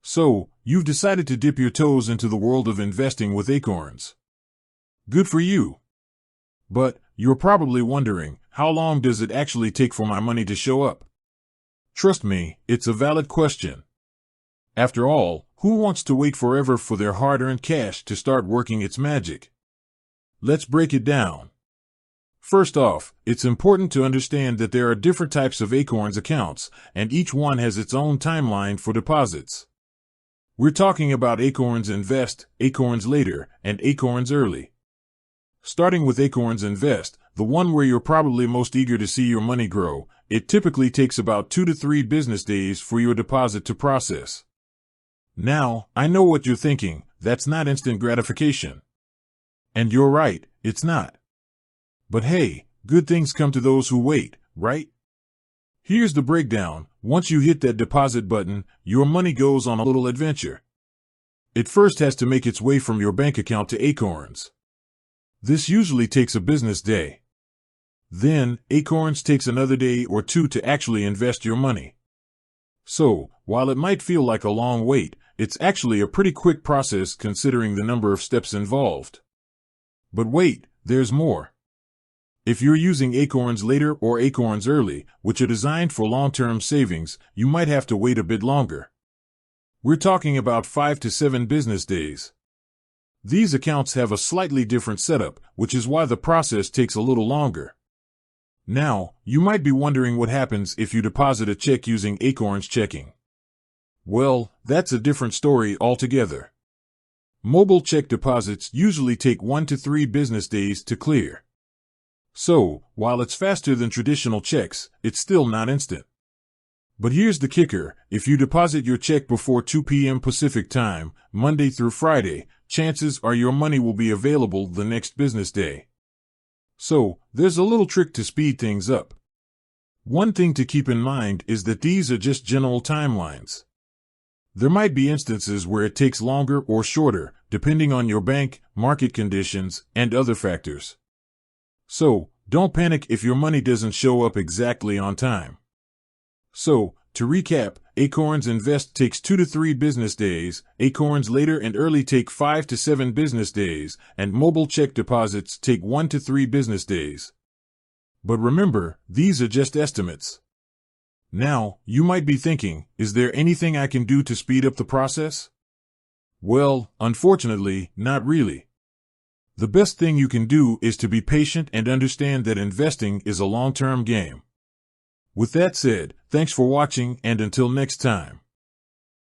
So, you've decided to dip your toes into the world of investing with Acorns. Good for you. But, you're probably wondering, how long does it actually take for my money to show up? Trust me, it's a valid question. After all, who wants to wait forever for their hard-earned cash to start working its magic? Let's break it down. First off, it's important to understand that there are different types of Acorns accounts, and each one has its own timeline for deposits. We're talking about Acorns Invest, Acorns Later, and Acorns Early. Starting with Acorns Invest, the one where you're probably most eager to see your money grow, it typically takes about 2 to 3 business days for your deposit to process. Now, I know what you're thinking, that's not instant gratification. And you're right, it's not. But hey, good things come to those who wait, right? Here's the breakdown. Once you hit that deposit button, your money goes on a little adventure. It first has to make its way from your bank account to Acorns. This usually takes a business day. Then, Acorns takes another day or two to actually invest your money. So, while it might feel like a long wait, it's actually a pretty quick process considering the number of steps involved. But wait, there's more. If you're using Acorns Later or Acorns Early, which are designed for long-term savings, you might have to wait a bit longer. We're talking about 5 to 7 business days. These accounts have a slightly different setup, which is why the process takes a little longer. Now, you might be wondering what happens if you deposit a check using Acorns checking. Well, that's a different story altogether. Mobile check deposits usually take 1 to 3 business days to clear. So, while it's faster than traditional checks, it's still not instant. But here's the kicker, if you deposit your check before 2 p.m. Pacific time, Monday through Friday, chances are your money will be available the next business day. So, there's a little trick to speed things up. One thing to keep in mind is that these are just general timelines. There might be instances where it takes longer or shorter, depending on your bank, market conditions, and other factors. So, don't panic if your money doesn't show up exactly on time. So, to recap, Acorns Invest takes 2 to 3 business days, Acorns Later and Early take 5 to 7 business days, and mobile check deposits take 1 to 3 business days. But remember, these are just estimates. Now, you might be thinking, is there anything I can do to speed up the process? Well, unfortunately, not really. The best thing you can do is to be patient and understand that investing is a long-term game. With that said, thanks for watching and until next time.